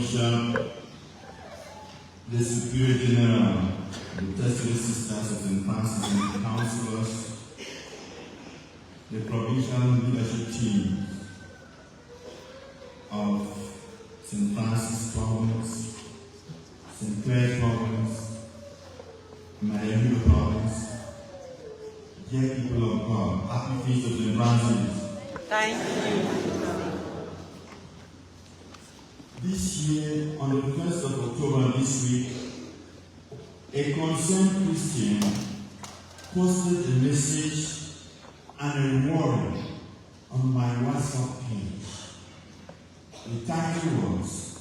Bishop, the Superior General, the Tertiary Sisters of St. Francis and the Councillors, the provincial leadership team of St. Francis Province, St. Clair Province, Mayahuda Province, dear people of God, happy feast of St. Francis. Thank you. This year, on the 1st of October this week, a concerned Christian posted a message and a warning on my WhatsApp page. The title was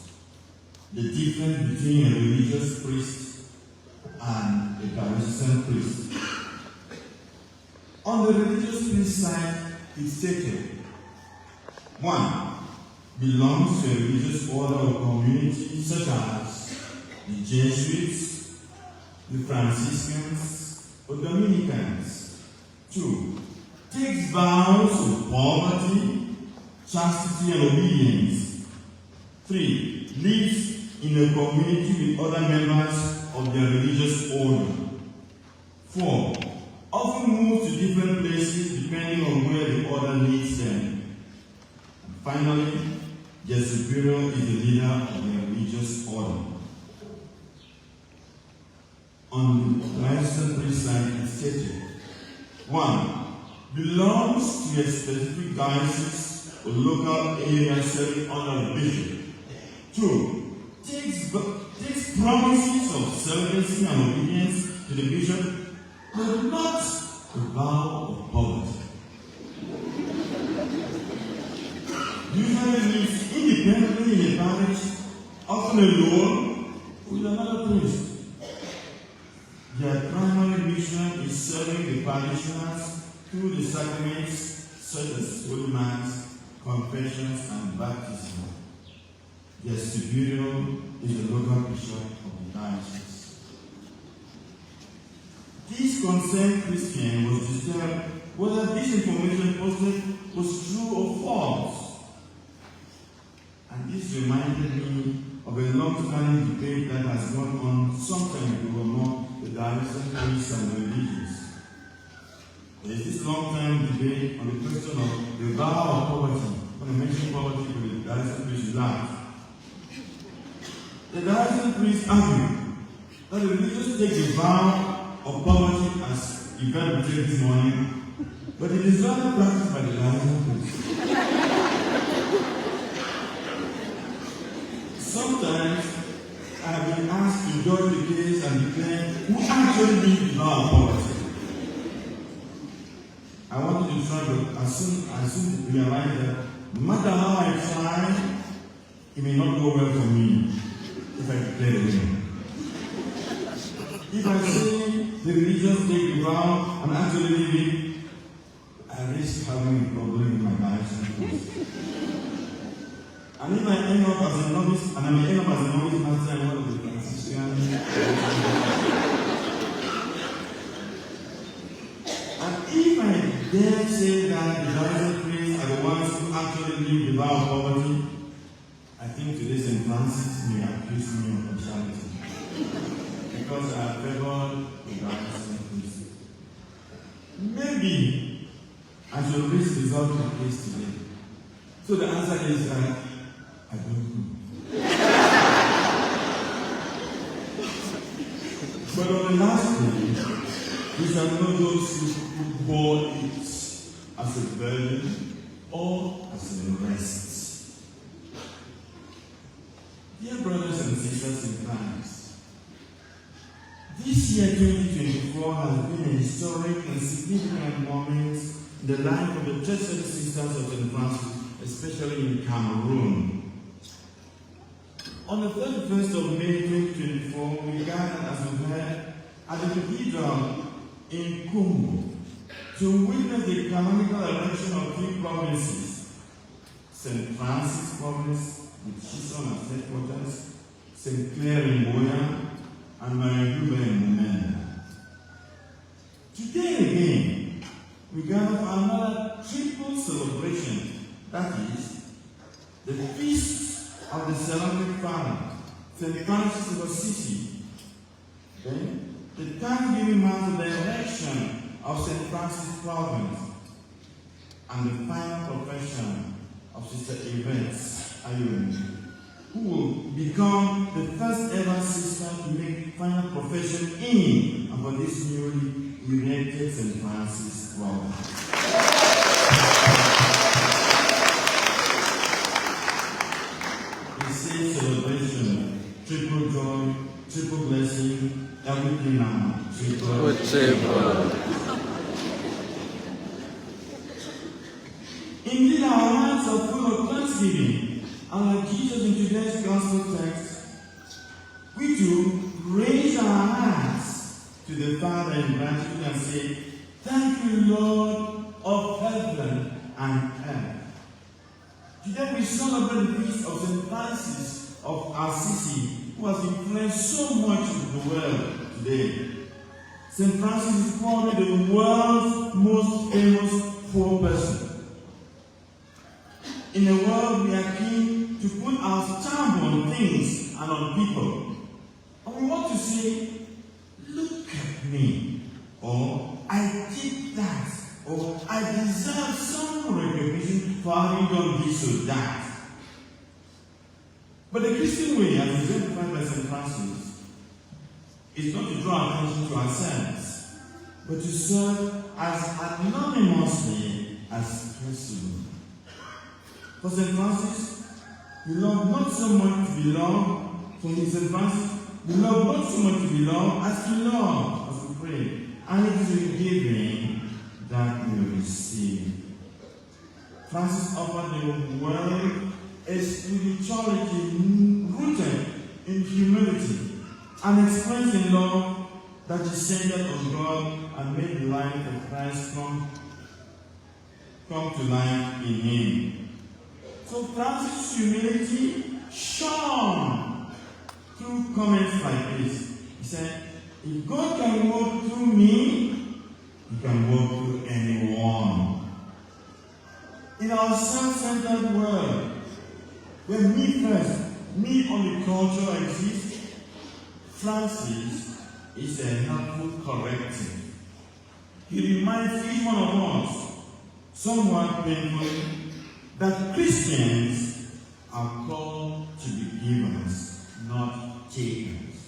"The Difference Between a Religious Priest and a Diocesan Priest." On the religious priest side, it stated, 1. Belongs to a religious order or community such as the Jesuits, the Franciscans, or Dominicans. 2. Takes vows of poverty, chastity, and obedience. 3. Lives in a community with other members of their religious order. 4. Often moves to different places depending on where the order leads them. And finally, their superior is the leader of their religious order. On the diocesan priest side, it stated, 1. Belongs to a specific diocese or local area serving under a bishop. 2. Takes promises of service and obedience to the bishop, but not the vow of poverty. Usually lives independently in a parish, often alone with another priest. Their primary mission is serving the parishioners through the sacraments such as Holy Mass, confessions, and baptism. Their superior is the local bishop of the diocese. This concerned Christian was disturbed whether this information posted was true or false. And this reminded me of a long-standing debate that has gone on sometime ago among the diocesan priests and the religious. There is this long-time debate on the question of the vow of poverty. When I mention poverty to the diocesan priests, laugh. The diocesan priests argue that the religious take the vow of poverty as you can take this morning, but it is rather practiced by the diocesan priests. Sometimes I have been asked to judge the case and declare who actually needs the vow of poverty. I wanted to try, but as soon realize that no matter how I try, it may not go well for me if I declare the winner. If I say the religious take the vow and actually live it, I risk having a problem with my diocesan priest. And if I end up as a novice, and I may end up as a novice master in one of the Franciscans, and if I dare say that the diocesan priests are the ones who actually live the vow of poverty, I think today St. Francis may accuse me of partiality, because I have favored the diocesan priests. Maybe I should risk resolving the case today. So the answer is that I don't know. But on the last day, we shall know those who bore it as a burden or as a rest. Dear brothers and sisters in Christ, this year 2024 has been a historic and significant moment in the life of the Tertiary Sisters of St. Francis, especially in Cameroon. On the 31st of May 2024, we gathered as we heard at the cathedral in Kumbu to witness the canonical election of 3 provinces: St. Francis Province, with Chison as headquarters, St. Clair in Boya, and Mayahuda in Mumena. Today again, we gather for another triple celebration, that is, the feast of the Celtic Father, St. Francis of Assisi. Then, the Thanksgiving Mass of the election of St. Francis Province, and the final profession of Sister Yvette Ayun, who will become the first ever sister to make final profession in and for this newly erected St. Francis Province. The same celebration, triple joy, triple blessing, everything now, triple. Indeed, our hearts are full of thanksgiving, and like Jesus in today's gospel text, we too raise our hands to the Father in gratitude and say, "Thank you, Lord of heaven and earth." Today we celebrate the feast of St. Francis of Assisi, who has influenced so much of the world today. St. Francis is probably the world's most famous poor person. In a world we are keen to put our stamp on things and on people. And we want to say, "Look at me," or "I did that," or "I deserve some recognition for having done this or that." But the Christian way, as exemplified by St. Francis, is not to draw attention to ourselves, but to serve as anonymously as possible. For St. Francis, we love not so much to be loved. For St. Francis, we love not so much to be loved as to love, as we pray. And it is in giving that we receive. Francis offered the world a spirituality rooted in humility and expressed in love that descended on God and made the life of Christ come to life in him. So Francis' humility shone through comments like this. He said, "If God can work through me, he can work through anyone." In our self-centered world, where me first, me only culture exists, Francis is a helpful corrective. He reminds each one of us, somewhat painfully, that Christians are called to be givers, not takers.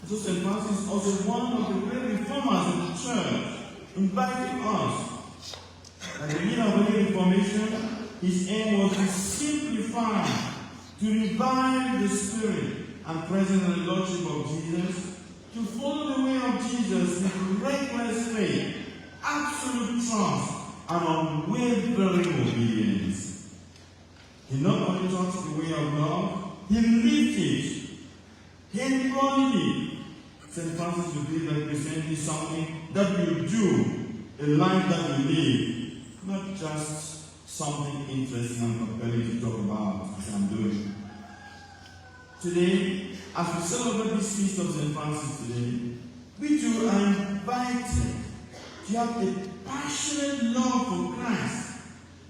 So St. Francis is also one of the great reformers of the church, inviting us. At the beginning of the Reformation, his aim was to simplify, to revive the spirit and presence and the Lordship of Jesus, to follow the way of Jesus with reckless faith, absolute trust, and unwavering obedience. He not only taught the way of love, he lived it. He embodied it. St. Francis would believe that Christianity is something that we do, a life that we live, not just something interesting and compelling to talk about, as I'm doing. Today, as we celebrate this feast of St. Francis today, we too are invited to have a passionate love for Christ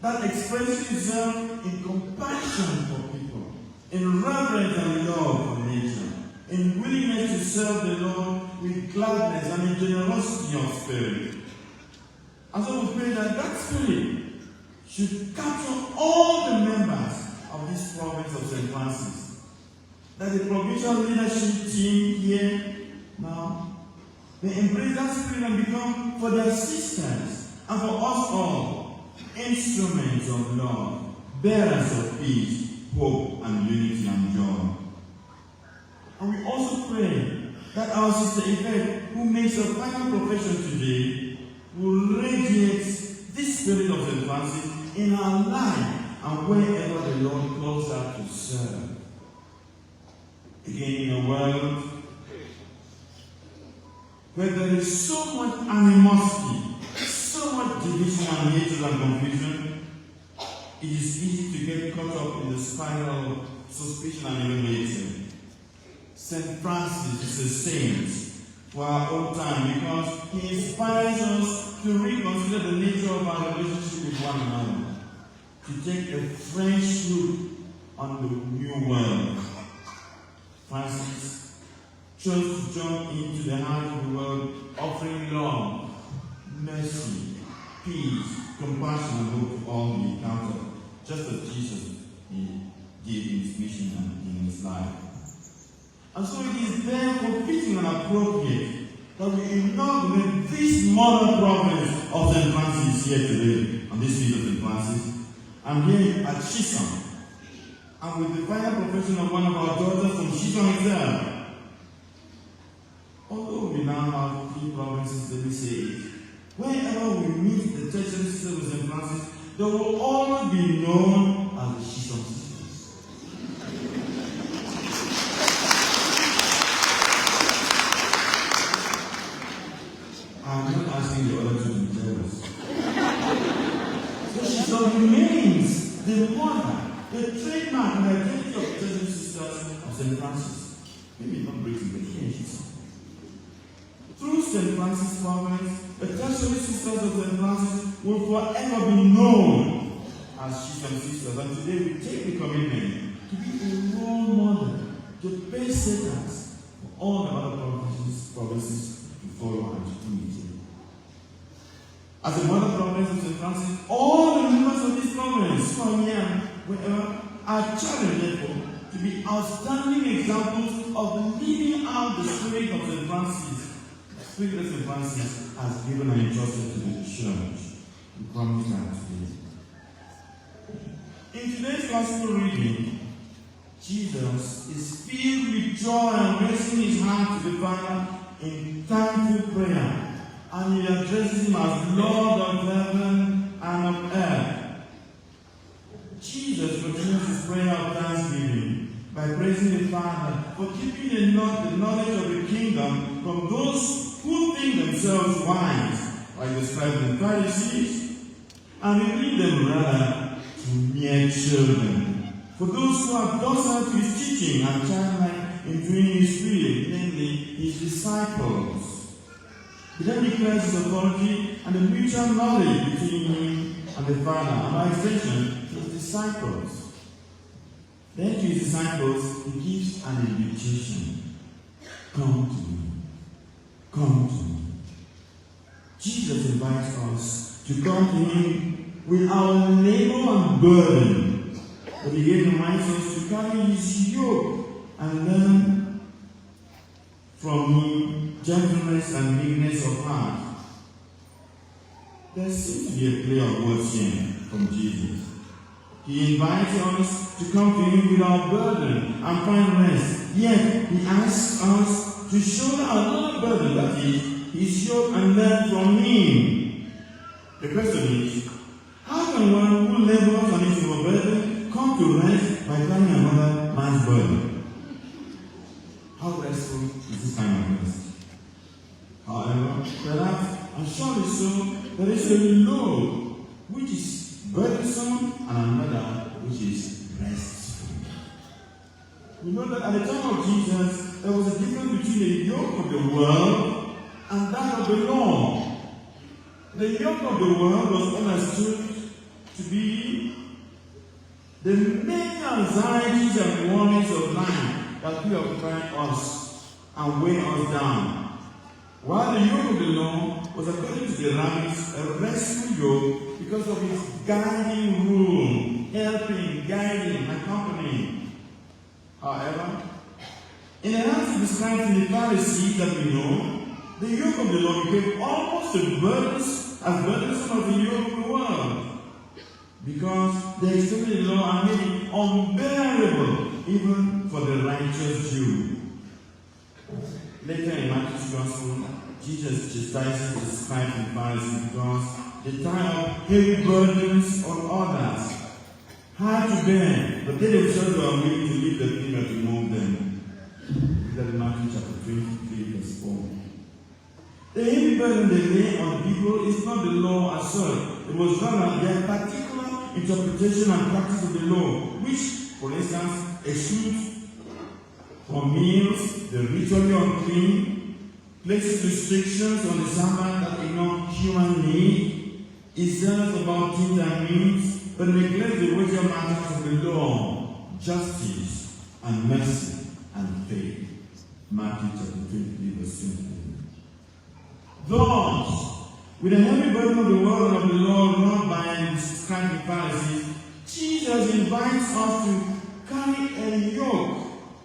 that expresses itself in compassion for people, in reverence and love for nature, in willingness to serve the Lord with gladness and in generosity of spirit. And so we pray that that spirit should capture all the members of this province of St. Francis, that the provincial leadership team here now they embrace that spirit and become, for their sisters and for us all, instruments of love, bearers of peace, hope, and unity and joy. And we also pray that our Sister Yvette, who makes her final profession today, will radiate this spirit of St. Francis in her life and wherever the Lord calls her to serve. Again, in a world where there is so much animosity, so much division and hatred and confusion, it is easy to get caught up in the spiral of suspicion and even hatred. St. Francis is a saint for our own time because he inspires us to reconsider the nature of our relationship with one another, to take a fresh look on the new world. Francis chose to jump into the heart of the world, offering love, mercy, peace, compassion, and hope to all he encountered, just as Jesus gave in his mission and in his life. And so it is therefore fitting and appropriate that we inaugurate this modern province of St. Francis here today, on this field of St. Francis. I'm here at Shisham, and with the final profession of one of our daughters from Shisham itself. Although we now have 3 provinces, let me say it, wherever we meet the tertiary sisters of St. Francis, they will always be known as the Shisham sisters. I'm not asking the other two to be jealous. So Shisham remains the mother, the trademark and identity of the tertiary sisters of St. Francis. Maybe not Britain, but here in Shisham. Through St. Francis Province, the tertiary sisters of St. Francis will forever be known as Shisham sisters. And today we take the commitment to be a role model, to pace setters for all the other provinces to follow and to imitate. As a mother province of St. Francis, all the members of this province, from here, wherever, are challenged therefore to be outstanding examples of living out the spirit of St. Francis. Spirit of St. Francis has given and entrusted to the church. We promise that today. In today's gospel reading, Jesus is filled with joy and raising his hand to the Father in thankful prayer. And he addresses him as Lord of heaven and of earth. Jesus continues his prayer of thanksgiving by praising the Father for keeping the knowledge of the kingdom from those who think themselves wise, like the scribes and Pharisees, and revealing them rather to mere children. For those who are docile to his teaching and childlike in doing his will, namely his disciples. He then declares his authority and the mutual knowledge between him and the Father, and by extension, his disciples. Then to his disciples, he gives an invitation. Come to me. Come to me. Jesus invites us to come to him with our labor and burden. But he again reminds us to carry his yoke and learn from him gentleness and meekness of heart. There seems to be a play of words here from Jesus. He invites us to come to him with our burden and find rest. Yet he asks us to shoulder another burden, that is, his yoke, and learn from him. The question is, how can one who labors on his own burden come to rest by carrying another man's burden? How restful is this kind of rest? However, perhaps, and surely so, there is a load which is burdensome and another which is restful. We know that at the time of Jesus, there was a difference between the yoke of the world and that of the law. The yoke of the world was understood to be the many anxieties and worries of life that preoccupy us and weigh us down. While the yoke of the law was, according to the rabbis, a restful yoke because of its guiding rule, helping, guiding, accompanying. However, in the hands described in the Pharisees that we know, the yoke of the law became almost as burdensome as the yoke of the world, because the extended law and made it unbearable even for the righteous Jew. Later in Matthew's Gospel, Jesus chastises the scribes and Pharisees because they tie up heavy burdens on others, hard to bear, but they themselves are willing to leave the thing and remove them. That in Matthew chapter 23, verse 4. The heavy burden they lay on people is not the law as such. It was rather their particular interpretation and practice of the law, which, for instance, excludes from meals the ritually unclean, places restrictions on the Sabbath that ignore human need, is zealous about things and means, but neglects the weightier matters of the law, justice, and mercy, and faith. Matthew chapter 23, verse 20. Thus, with the heavy burden of the word of the Lord brought by the scribes and Pharisees, Jesus invites us to carry a yoke,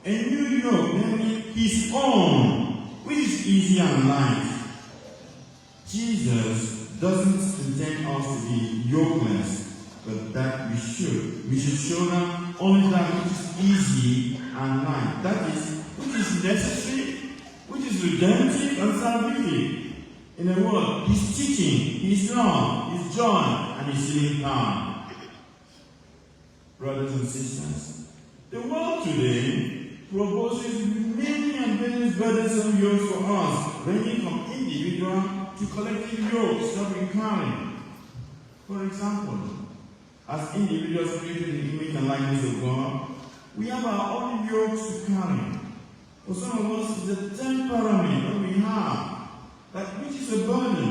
a new yoke, namely his own, which is easy and light. Jesus doesn't intend us to be yokeless, but that we should. We should show them only that which is easy and light. That is, which is necessary, which is redemptive and salvific. In a word, his teaching, his love, his joy, and his healing power. Brothers and sisters, the world today proposes many and various burdensome yokes for us, ranging from individual to collective yokes that we carry. For example, as individuals created in the image and likeness of God, we have our own yokes to carry. For some of us, it's a temperament that we have, which is a burden.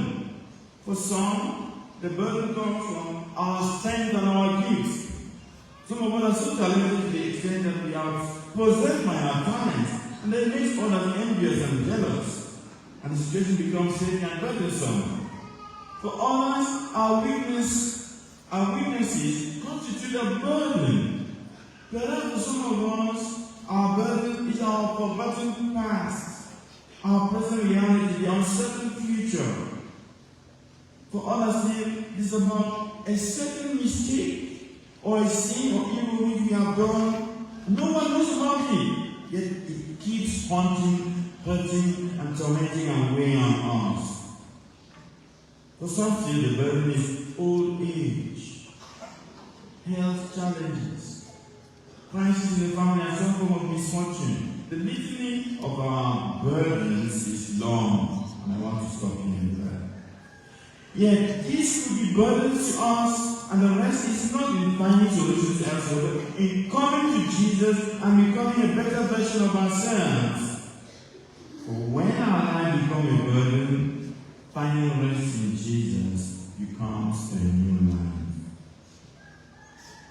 For some, the burden comes from our strength and our gifts. Some of us are so talented to the extent that we are possessed by our talents, and that makes others envious and jealous, and the situation becomes heavy and burdensome. For others, our weaknesses constitute a burden. Perhaps for some of us, our burden is our forgotten past, our present reality, the uncertain future. For others, it is about a certain mistake or a sin or evil which we have done. No one knows about it, yet it keeps haunting, hurting, and tormenting and weighing on us. For some still, the burden is old age, health challenges, crisis in the family, and some form of misfortune. The litany of our burdens is long, and I want to stop here with that. Yet, this could be burdens to us, and the rest is not in finding solutions elsewhere, but in coming to Jesus and becoming a better version of ourselves. For when our life becomes a burden, finding rest in Jesus becomes a new life.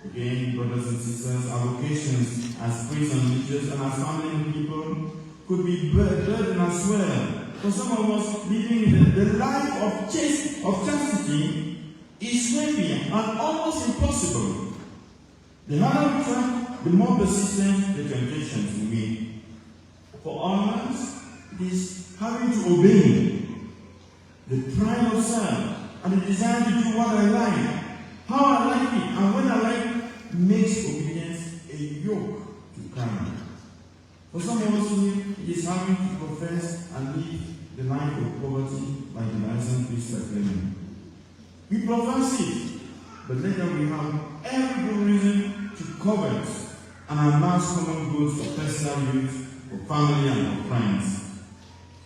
Again, brothers and sisters, our vocations as priests and leaders and as family people could be burden as well. For some of us, living the life of chastity is heavy and almost impossible. The harder we try, the more persistent the temptations will be. For others, it is having to obey, the pride of self, and the desire to do what I like, how I like it, and when I like it, makes obedience a yoke to carry. For some of us, it is having to profess and live the life of poverty like the Byzantine priests are claiming. We profess it, but later we have every good reason to covet and amass common goods for personal use, for family, and for friends.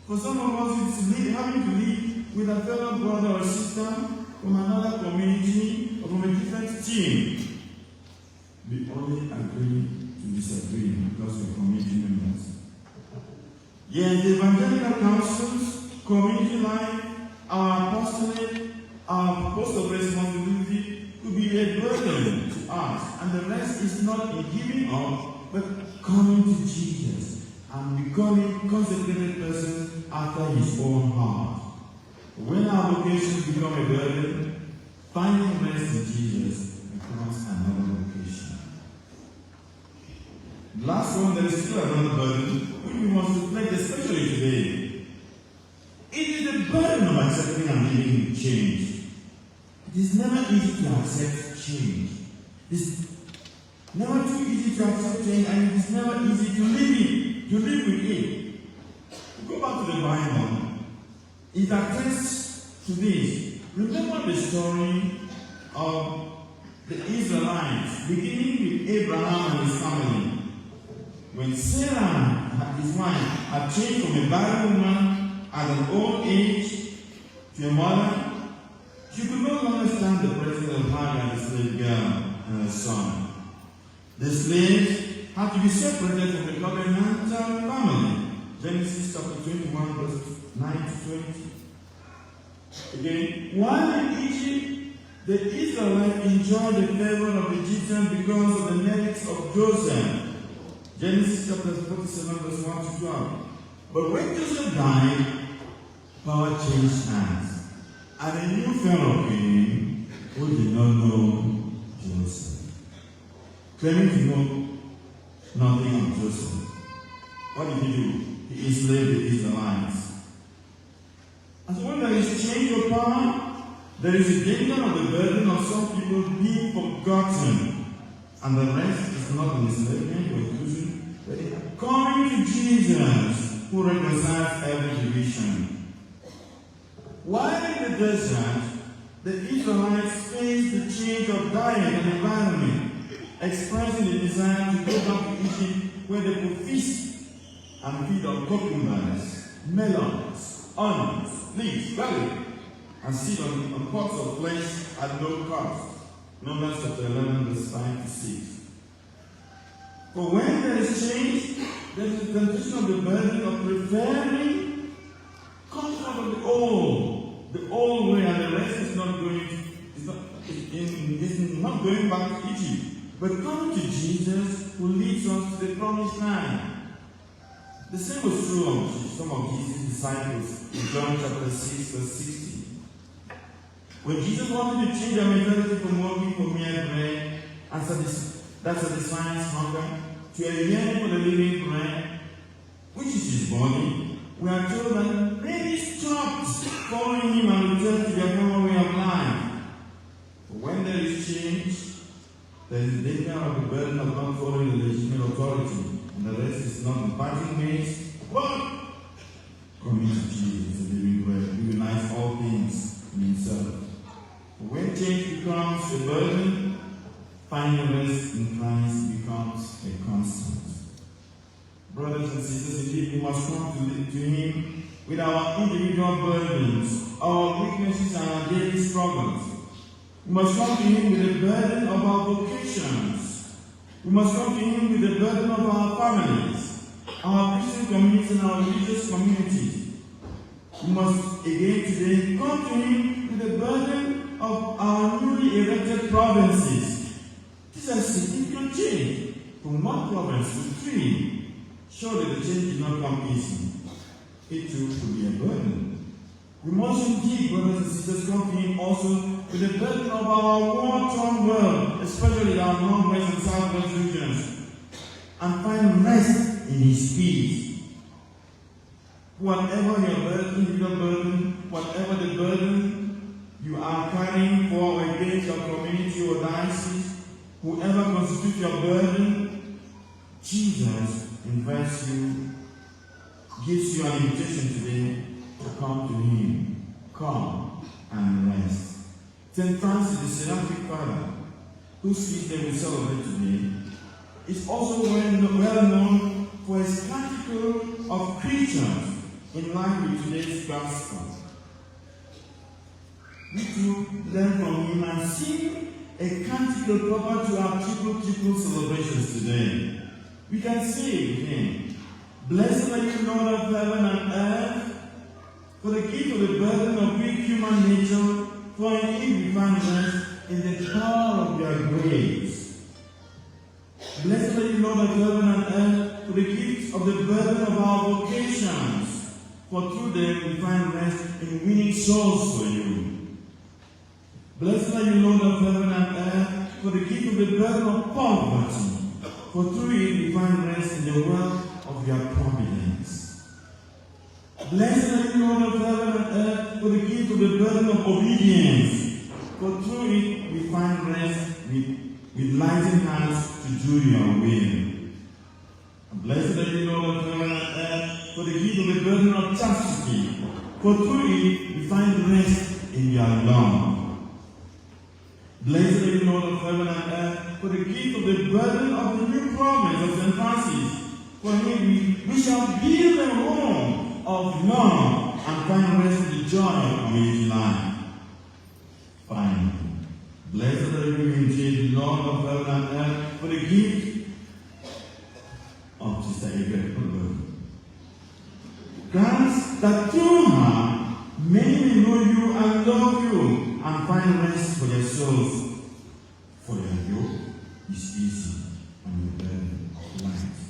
For some of us, it's having to live with a fellow brother or sister from another community or from a different team. We only agree to disagree because we're community members. Yet the evangelical councils, community life, our apostolate, our post of responsibility could be a burden to us, and the rest is not in giving up, but coming to Jesus and becoming consecrated persons after his own heart. When our vocations become a burden, finding rest in Jesus becomes another vocation. Last one, there is still another burden which we must reflect, especially today. It is the burden of accepting and living with change. It is never easy to accept change. It is never too easy to accept change, and it is never easy to live with it. Go back to the Bible. It attests to this. Remember the story of the Israelites, beginning with Abraham and his family. When Sarah, his wife, had changed from a barren woman at an old age to a mother, she could no longer stand the presence of Hagar, the slave girl, and her son. The slaves had to be separated from the covenantal family. Genesis chapter 21, verse 9 to 20. Again, while in Egypt, The Israelites enjoyed the favor of the Egyptians because of the merits of Joseph. Genesis chapter 47, verse 1 to 12. But when Joseph died, power changed hands, and a new Pharaoh came who did not know Joseph. Claiming to know nothing of Joseph. What did he do? He enslaved the Israelites. And so when there is change of power, there is a danger of the burden of some people being forgotten, and the rest is not an enslavement or illusion, but coming to Jesus, who reconciles every division. While in the desert, the Israelites faced the change of diet and environment, expressing the desire to go back to Egypt where they could feast and feed on cucumbers, melons, onions, leaves, garlic, and sit on pots of flesh at no cost. Numbers chapter 11, verse 5 to 6. For when there is change, there is a temptation of the burden of preferring comfort of the old way, and the rest is not going back to Egypt, but coming to Jesus, who leads us to the promised land. The same was true of some of Jesus' disciples in John chapter 6, verse 60. When Jesus wanted to change their mentality from working for mere bread and that satisfies hunger to a yearning for the living bread, which is his body, we are told that many stopped following him and returned to their former way of life. But when there is change, there is a danger of the burden of not following the legitimate authority, and the rest is not imparting ways, but coming to Jesus, the living bread, who unites all things in himself. But when change becomes a burden, finding rest in Christ becomes a constant. Brothers and sisters, indeed, we must come to him with our individual burdens, our weaknesses, and our daily struggles. We must come to him with the burden of our vocations. We must come to him with the burden of our families, our Christian communities, and our religious communities. We must again today come to him with the burden of our newly erected provinces. This is a significant change from one province to three. Surely the change did not come easy. It too could be a burden. We must indeed, brothers and sisters, come to him also with the burden of our war-torn world, especially our northwest and southwest regions, and find rest in his peace. Whatever your burden, whatever the burden you are carrying for or against your community or diocese, whoever constitutes your burden, Jesus invites you, gives you an invitation today to come to him. Come and rest. St. Francis, the Seraphic Father, whose feast day we celebrate today, is also well known for his practical of creatures in line with today's gospel. We too learn from him and sing a canticle proper to our triple celebrations today. We can say with him, "Blessed are you, Lord of heaven and earth, for the gift of the burden of weak human nature, for in it we find rest in the power of your grace. Blessed are you, Lord of heaven and earth, for the gift of the burden of our vocations, for through them we find rest in winning souls for you. Blessed are you, Lord of heaven and earth, for the gift of the burden of poverty, for through it we find rest in the work of your providence. Blessed are you, Lord of heaven and earth, for the gift of the burden of obedience, for through it we find rest with lightened hands to do your will. Blessed are you, Lord of heaven and earth, for the gift of the burden of chastity, for through it we find rest in your love. Blessed are you, Lord of heaven and earth, for the gift of the burden of the new province of St. Francis, for him we shall build a home of love and find rest in the joy of community life. Finally, blessed are you indeed, Lord of heaven and earth, for the gift of Sister Yvette Colbert. Grant that through her, many may know you and love you, and and find rest for their souls, for their yoke is easy and your burden light.